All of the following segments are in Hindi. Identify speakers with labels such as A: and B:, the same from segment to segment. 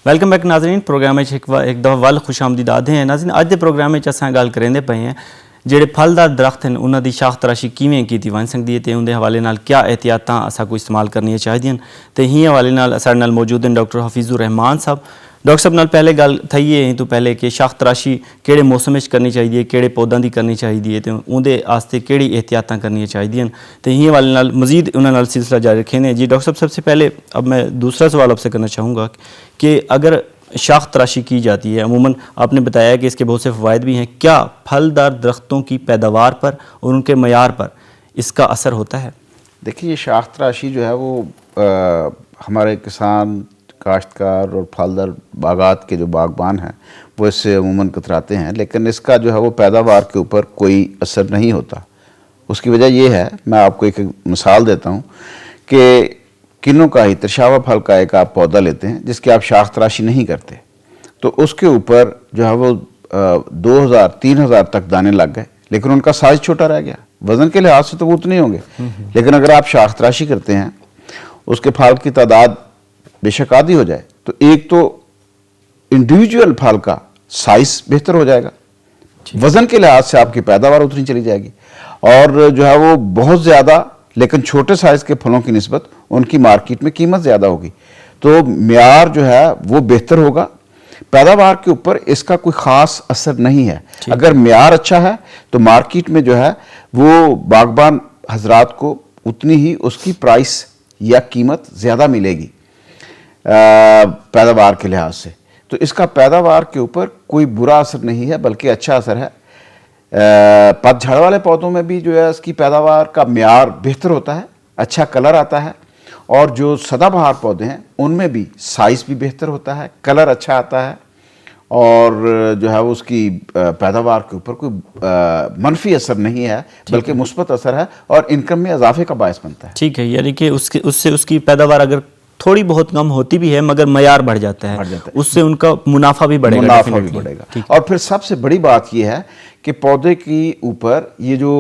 A: वेलकम बैक नाज़रीन। प्रोग्राम एक दफ़ा वल खुश आमदीद आदे हैं नाज़रीन। अज के प्रोग्राम में असां गल करेंदे पे हैं ਜਿਹੜੇ फलदार दरख्त हैं उन्हों की शाख तराशी किवें की बन सकती है, तो उनके हवाले नाल क्या एहतियात असा को इस्तेमाल करनी चाहिए। तो ही हवाले नाल साडे नाल मौजूद हैं डॉक्टर हफीजुर रहमान साहब। डॉक्टर साहब नाल पहले गल थी है तो पहले कि शाख तराशी किहड़े मौसम में करनी चाहिए, किहड़े पौधों की करनी चाहिए, तो उहदे आस्ते किहड़ी एहतियात करनी चाहिए। तो ही हवाले नाल मजीद उन्होंने सिलसिला जारी रखें। जी डॉक्टर साहब, सबसे पहले अब मैं दूसरा सवाल आपसे करना चाहूँगा कि अगर शाख तराशी की जाती है, अमूमन आपने बताया कि इसके बहुत से फ़वाइद भी हैं, क्या फलदार दरख्तों की पैदावार पर और उनके मयार पर इसका असर होता है?
B: देखिए, ये शाख तराशी जो है वो हमारे किसान, काश्तकार और फलदार बागात के जो बागबान हैं वो इससे अमूमन कतराते हैं, लेकिन इसका जो है वो पैदावार के ऊपर कोई असर नहीं होता। उसकी वजह ये है, मैं आपको एक मिसाल देता हूँ कि किन्नों का ही तरशावा फल का एक आप पौधा लेते हैं जिसकी आप शाख तराशी नहीं करते, तो उसके ऊपर जो है वो 2000-3000 तक दाने लग गए, लेकिन उनका साइज छोटा रह गया। वजन के लिहाज से तो वो उतने ही होंगे, लेकिन अगर आप शाख तराशी करते हैं, उसके फल की तादाद बेशक आधी हो जाए, तो एक तो इंडिविजुअल फल का साइज बेहतर हो जाएगा, वजन के लिहाज से आपकी पैदावार उतनी चली जाएगी, और जो है वो बहुत ज़्यादा लेकिन छोटे साइज़ के फलों की निस्बत उनकी मार्केट में कीमत ज़्यादा होगी, तो म्यार जो है वो बेहतर होगा। पैदावार के ऊपर इसका कोई ख़ास असर नहीं है। अगर म्यार अच्छा है तो मार्केट में जो है वो बागबान हजरात को उतनी ही उसकी प्राइस या कीमत ज़्यादा मिलेगी पैदावार के लिहाज से। तो इसका पैदावार के ऊपर कोई बुरा असर नहीं है, बल्कि अच्छा असर है। पतझड़ वाले पौधों में भी जो है इसकी पैदावार का म्यार बेहतर होता है, अच्छा कलर आता है, और जो सदाबहार पौधे हैं उनमें भी साइज़ भी बेहतर होता है, कलर अच्छा आता है, और जो है उसकी पैदावार के ऊपर कोई मनफी असर नहीं है, बल्कि मुस्बत असर है और इनकम में इजाफे का बायस बनता है।
A: ठीक है, यानी कि उससे उसकी पैदावार अगर थोड़ी बहुत कम होती भी है मगर मयार बढ़ जाता है, उससे उनका मुनाफा भी बढ़ेगा।
B: और फिर सबसे बड़ी बात यह है कि पौधे की ऊपर ये जो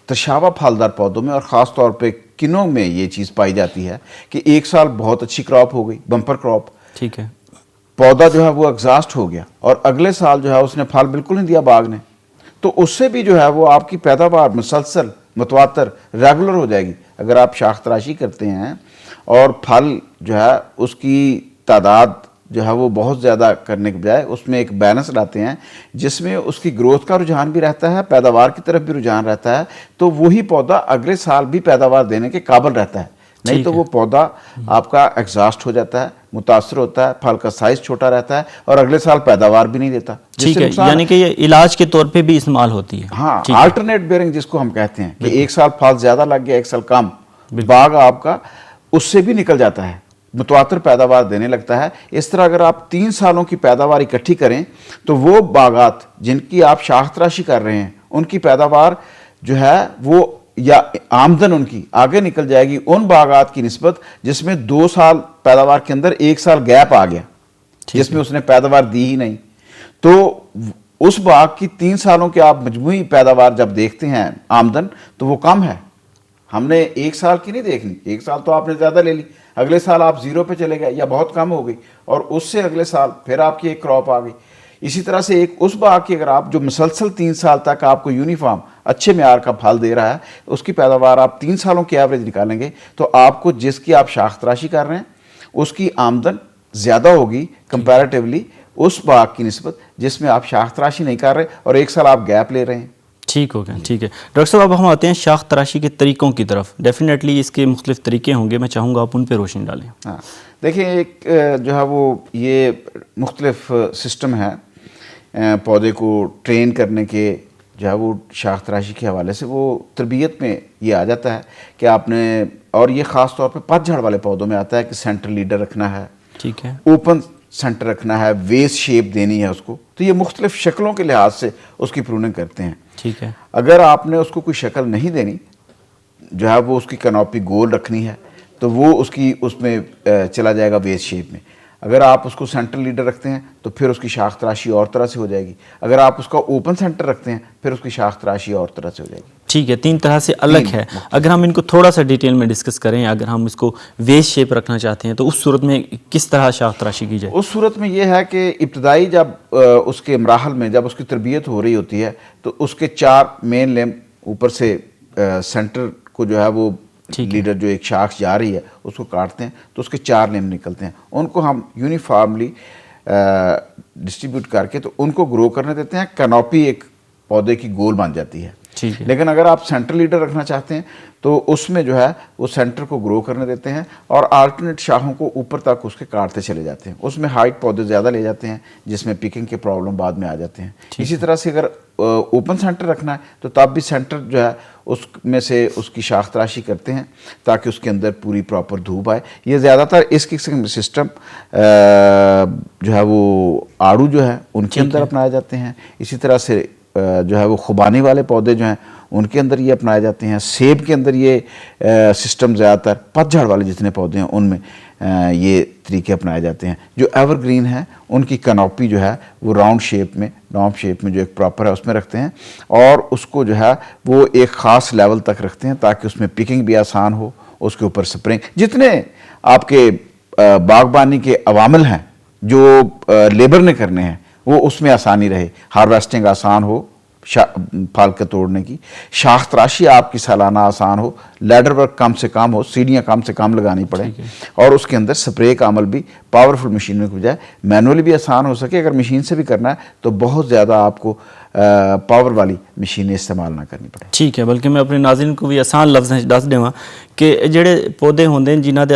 B: तरशावा फलदार पौधों में और ख़ास तौर पे किन्नों में ये चीज़ पाई जाती है कि एक साल बहुत अच्छी क्रॉप हो गई, बम्पर क्रॉप,
A: ठीक है,
B: पौधा जो है वो एग्जॉस्ट हो गया और अगले साल जो है उसने फल बिल्कुल नहीं दिया बाग ने, तो उससे भी जो है वो आपकी पैदावार मुसलसल मुतवातर रेगुलर हो जाएगी। अगर आप शाख तराशी करते हैं और फल जो है उसकी तादाद जो है वो बहुत ज़्यादा करने के बजाय उसमें एक बैलेंस लाते हैं जिसमें उसकी ग्रोथ का रुझान भी रहता है, पैदावार की तरफ भी रुझान रहता है, तो वही पौधा अगले साल भी पैदावार देने के काबिल रहता है। नहीं तो वो पौधा आपका एग्जॉस्ट हो जाता है, मुतासर होता है, फल का साइज छोटा रहता है और अगले साल पैदावार भी नहीं देता।
A: ठीक है, यानी कि ये इलाज के तौर पे भी इस्तेमाल होती है।
B: हाँ, अल्टरनेट बेयरिंग जिसको हम कहते हैं कि एक साल फल ज़्यादा लग गया, एक साल कम, बाग आपका उससे भी निकल जाता है, मुतवातर पैदावार देने लगता है। इस तरह अगर आप 3 सालों की पैदावार इकट्ठी करें तो वो बागात जिनकी आप शाख तराशी कर रहे हैं उनकी पैदावार जो है वो या आमदन उनकी आगे निकल जाएगी उन बागात की निस्बत जिसमें 2 साल पैदावार के अंदर 1 साल गैप आ गया, जिसमें उसने पैदावार दी ही नहीं। तो उस बाग की 3 सालों की आप मजमूई पैदावार जब देखते हैं आमदन, तो वो कम है। हमने 1 साल की नहीं देखनी, 1 साल तो आपने ज़्यादा ले ली, अगले साल आप 0 पे चले गए या बहुत कम हो गई, और उससे अगले साल फिर आपकी एक क्रॉप आ गई। इसी तरह से एक उस बाग की अगर आप जो मुसलसल 3 साल तक आपको यूनिफॉर्म अच्छे म्यार का फल दे रहा है, उसकी पैदावार आप 3 सालों की एवरेज निकालेंगे तो आपको जिसकी आप शाख तराशी कर रहे हैं उसकी आमदन ज़्यादा होगी कंपैरेटिवली उस बाग की निस्बत जिसमें आप शाख तराशी नहीं कर रहे और 1 साल आप गैप ले रहे हैं।
A: ठीक हो गया, ठीक है। डॉक्टर साहब, अब हम आते हैं शाख तराशी के तरीक़ों की तरफ। डेफिनेटली इसके मुख्तलिफ तरीके होंगे, मैं चाहूँगा आप उन पर रोशनी डालें।
B: हाँ, देखिए, एक जो है वो ये मुख्तलिफ सिस्टम है पौधे को ट्रेन करने के, जो है वो शाख तराशी के हवाले से वो तरबियत में ये आ जाता है कि आपने, और ये ख़ास तौर पे पतझड़ वाले पौधों में आता है कि सेंटर लीडर रखना है,
A: ठीक है,
B: ओपन सेंटर रखना है, वेस शेप देनी है उसको, तो ये मुख्तलिफ शक्लों के लिहाज से उसकी प्रूनिंग करते हैं।
A: ठीक है,
B: अगर आपने उसको कोई शक्ल नहीं देनी, जो है वो उसकी कैनोपी गोल रखनी है, तो वो उसकी उसमें चला जाएगा वेस शेप में। अगर आप उसको सेंट्रल लीडर रखते हैं तो फिर उसकी शाख तराशी और तरह से हो जाएगी। अगर आप उसका ओपन सेंटर रखते हैं फिर उसकी शाख तराशी और तरह से हो जाएगी।
A: ठीक है, 3 तरह से अलग है। अगर हम इनको थोड़ा सा डिटेल में डिस्कस करें, अगर हम इसको वेज शेप रखना चाहते हैं तो उस सूरत में किस तरह शाख तराशी की जाए?
B: उस सूरत में यह है कि इब्तदाई जब उसके मराहल में जब उसकी तरबियत हो रही होती है तो उसके 4 मेन लेम ऊपर से सेंटर को जो है वो लीडर जो एक शाख जा रही है उसको काटते हैं तो उसके 4 लेम निकलते हैं। उनको हम यूनिफॉर्मली डिस्ट्रीब्यूट करके तो उनको ग्रो करने देते हैं। कैनोपी एक पौधे की गोल बन जाती है। लेकिन अगर आप सेंट्रल लीडर रखना चाहते हैं तो उसमें जो है वो सेंटर को ग्रो करने देते हैं और अल्टरनेट शाखों को ऊपर तक उसके काटते चले जाते हैं। उसमें हाइट पौधे ज़्यादा ले जाते हैं जिसमें पिकिंग के प्रॉब्लम बाद में आ जाते हैं। इसी तरह से अगर ओपन सेंटर रखना है तो तब भी सेंटर जो है उसमें से उसकी शाख तराशी करते हैं ताकि उसके अंदर पूरी प्रॉपर धूप आए। ये ज़्यादातर इस किस्म के सिस्टम जो है वो आड़ू जो है उनके अंदर अपनाए जाते हैं। इसी तरह से जो है वो खुबानी वाले पौधे जो हैं उनके अंदर ये अपनाए जाते हैं। सेब के अंदर ये सिस्टम ज़्यादातर पतझड़ वाले जितने पौधे हैं उनमें ये तरीके अपनाए जाते हैं। जो एवरग्रीन है उनकी कैनोपी जो है वो राउंड शेप में जो एक प्रॉपर है उसमें रखते हैं और उसको जो है वो एक ख़ास लेवल तक रखते हैं ताकि उसमें पिकिंग भी आसान हो। उसके ऊपर स्प्रिंग जितने आपके बागबानी के अवामिल हैं जो लेबर ने करने हैं वो उसमें आसानी रहे, हार्वेस्टिंग आसान हो, फल के तोड़ने की, शाख तराशी आपकी सालाना आसान हो, लैडर वर्क कम से कम हो, सीढ़ियाँ कम से कम लगानी पड़े और उसके अंदर स्प्रे का अमल भी पावरफुल मशीनों के बजाय मैनुअली भी आसान हो सके। अगर मशीन से भी करना है तो बहुत ज़्यादा आपको पावर वाली मशीनें इस्तेमाल ना करनी पड़े।
A: ठीक है, बल्कि मैं अपने नाज़रीन को भी आसान लफ्ज़ दस देवां कि ਜਿਹੜੇ पौधे होंगे जिन्हां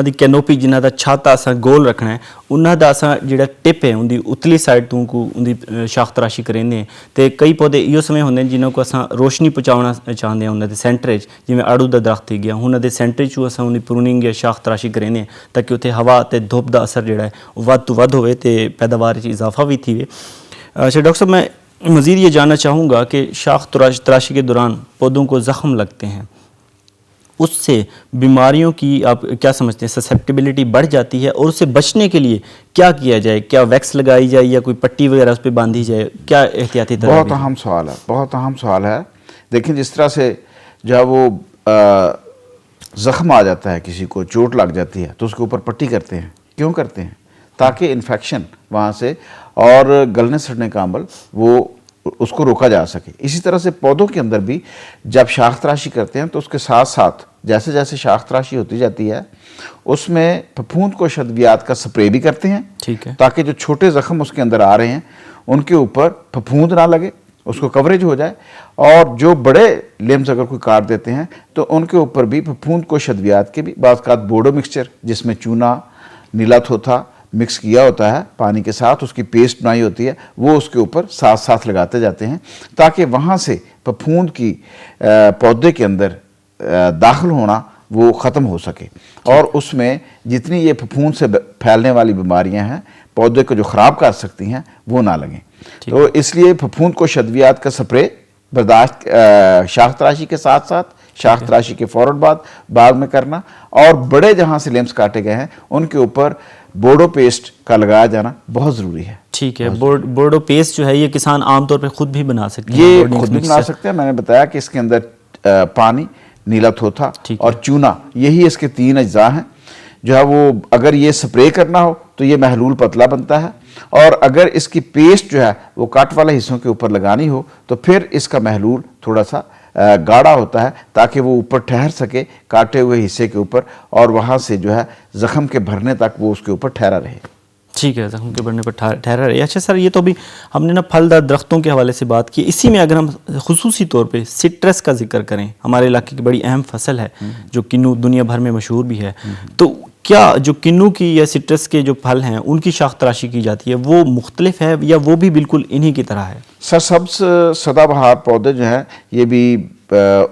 A: दी कैनोपी जिन्हां दा छत असां गोल रखना है उन्हां दा असां जिहड़ा टिप है उनकी उतली साइड तो उनकी शाख तराशी करेंगे तो कई पौधे इहो समय होंगे जिन्हों को असां रोशनी पहुँचाना चाहते हैं उन्होंने सेंटर जिवें आड़ू का दरख्त थी गया उन्होंने सेंटर चू असां उनकी प्रूनिंग या शाख तराशी करेंगे ताकि उत्थे हवा ते धुप का असर जिहड़ा है वध तो वध होवे ते पैदावार इजाफा भी थी। अच्छा डॉक्टर साहब, मैं मज़ीद ये जानना चाहूँगा कि शाख तराशी के दौरान पौधों को ज़ख़म लगते हैं, उससे बीमारियों की आप क्या समझते हैं, ससेप्टिबिलिटी बढ़ जाती है और उससे बचने के लिए क्या किया जाए? क्या वैक्स लगाई जाए या कोई पट्टी वगैरह उस पर बांधी जाए? क्या एहतियाती तदबीर?
B: बहुत अहम सवाल है। देखिए जिस तरह से जो है वो ज़ख़म आ जाता है, किसी को चोट लग जाती है तो उसके ऊपर पट्टी करते हैं। क्यों करते हैं? ताकि इन्फेक्शन वहाँ से और गलने सड़ने का अमल वो उसको रोका जा सके। इसी तरह से पौधों के अंदर भी जब शाख तराशी करते हैं तो उसके साथ साथ जैसे जैसे शाख तराशी होती जाती है उसमें फफूंद को शद्वियात का स्प्रे भी करते हैं।
A: ठीक है,
B: ताकि जो छोटे ज़ख़म उसके अंदर आ रहे हैं उनके ऊपर फफूंद ना लगे, उसको कवरेज हो जाए। और जो बड़े लिम्स अगर कोई काट देते हैं तो उनके ऊपर भी फफूंद को शद्वियात के भी बाज़ बोडो मिक्सचर जिसमें चूना नीला थोथा मिक्स किया होता है पानी के साथ, उसकी पेस्ट बनाई होती है, वो उसके ऊपर साथ साथ लगाते जाते हैं ताकि वहाँ से फफूंद की पौधे के अंदर दाखिल होना वो ख़त्म हो सके और उसमें जितनी ये फफूंद से फैलने वाली बीमारियां हैं पौधे को जो ख़राब कर सकती हैं वो ना लगें। तो इसलिए फफूंद को शद्वियात का स्प्रे बर्दाश्त शाख तराशी के साथ साथ शाख तराशी के फ़ौरन बाद बाग में करना और बड़े जहाँ से लिम्स काटे गए हैं उनके ऊपर बोडो पेस्ट का लगाया जाना बहुत ज़रूरी है।
A: ठीक है, बोडो पेस्ट जो है ये किसान आमतौर पे खुद भी बना सकते हैं?
B: ये खुद भी बना सकते हैं। मैंने बताया कि इसके अंदर पानी, नीला थोथा और चूना, यही इसके 3 अज्जा हैं। जो है वो अगर ये स्प्रे करना हो तो ये महलूल पतला बनता है और अगर इसकी पेस्ट जो है वो काट वाले हिस्सों के ऊपर लगानी हो तो फिर इसका महलूल थोड़ा सा गाढ़ा होता है ताकि वो ऊपर ठहर सके काटे हुए हिस्से के ऊपर और वहाँ से जो है ज़ख़म के भरने तक वो उसके ऊपर ठहरा रहे।
A: ठीक है, ज़ख़म के बढ़ने पर ठहरा रहे। अच्छा सर, ये तो भी हमने ना फलदार दरख्तों के हवाले से बात की, इसी में अगर हम खुसूसी तौर पे सिट्रस का जिक्र करें, हमारे इलाके की बड़ी अहम फसल है जो किन्नू दुनिया भर में मशहूर भी है, तो क्या जो किन्नू की या सिट्रस के जो फल हैं उनकी शाख तराशी की जाती है वो मुख्तलिफ है या वो भी बिल्कुल इन्हीं की तरह है?
B: सर सब्ज़ सदाबहार पौधे जो हैं ये भी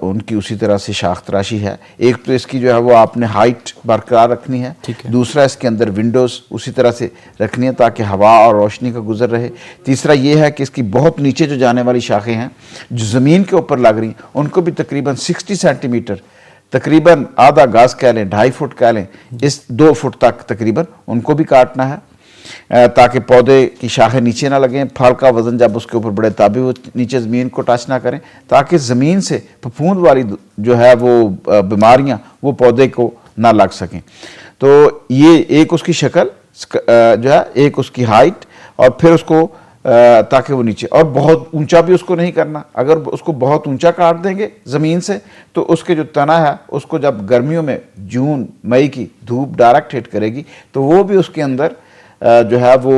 B: उनकी उसी तरह से शाख तराशी है। एक तो इसकी जो है वो आपने हाइट बरकरार रखनी है, दूसरा इसके अंदर विंडोज़ उसी तरह से रखनी है ताकि हवा और रोशनी का गुजर रहे। तीसरा ये है कि इसकी बहुत नीचे जो जाने वाली शाखें हैं जो ज़मीन के ऊपर लग रही हैं उनको भी तकरीबन 60 सेंटीमीटर तकरीबन आधा गज कह लें, 2.5 फुट कह लें, इस 2 फुट तक तकरीबन उनको भी काटना है, ताकि पौधे की शाखें नीचे ना लगें, फल का वज़न जब उसके ऊपर बढ़े तभी वो नीचे ज़मीन को टच ना करें, ताकि ज़मीन से फफूंद वाली जो है वो बीमारियाँ वो पौधे को ना लग सकें। तो ये एक उसकी शक्ल जो है, एक उसकी हाइट, और फिर उसको ताकि वो नीचे, और बहुत ऊंचा भी उसको नहीं करना। अगर उसको बहुत ऊंचा काट देंगे ज़मीन से तो उसके जो तना है उसको जब गर्मियों में जून मई की धूप डायरेक्ट हिट करेगी तो वो भी उसके अंदर जो है वो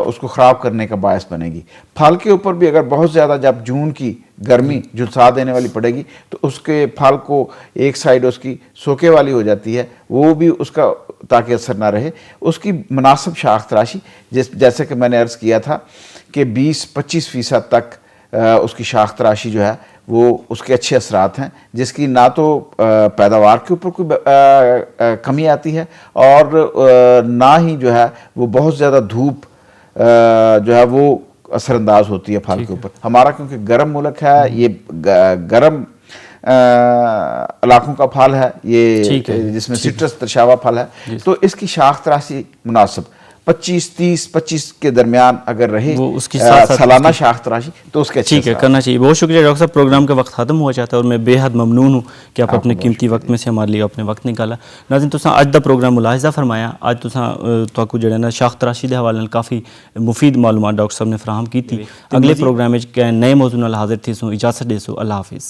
B: उसको ख़राब करने का बायस बनेगी। फल के ऊपर भी अगर बहुत ज़्यादा जब जून की गर्मी झुलसा देने वाली पड़ेगी तो उसके फल को एक साइड उसकी सोखे वाली हो जाती है, वो भी उसका ताकि असर ना रहे, उसकी मुनासिब शाख तराशी, जैसे कि मैंने अर्ज़ किया था कि 20-25% तक उसकी शाख तराशी जो है वो उसके अच्छे असरात हैं, जिसकी ना तो पैदावार के ऊपर कोई कमी आती है और ना ही जो है वो बहुत ज़्यादा धूप जो है वो असरअंदाज होती है फल के ऊपर। हमारा क्योंकि गर्म मुल्क है, ये गर्म इलाकों का फल है ये, जिसमें सिट्रस दर्शावा फल है, तो इसकी शाख तराशी मुनासिब 25 के दरमियान अगर रहे
A: वो उसकी सालाना
B: शाख तराशी तो उसके
A: ठीक है करना चाहिए। बहुत शुक्रिया डॉक्टर साहब, प्रोग्राम का वक्त खत्म हो जाता है और मैं बेहद ममनून हूँ कि आप अपने कीमती वक्त में से हमारे लिए अपने वक्त निकाला। नाज़रीन, तुसां अज दा प्रोग्राम मुलाहिजा फरमाया, अज तुसां तुहाकू जेह्ड़ा ना शाख तराशी दे हवाले नाल काफ़ी मुफीद मालूमात डॉक्टर साहब ने फराहम की थी। अगले प्रोग्राम में नए मौजू नाल हाजिर थी सो इजाज़त देसो, अल्लाह हाफिज़।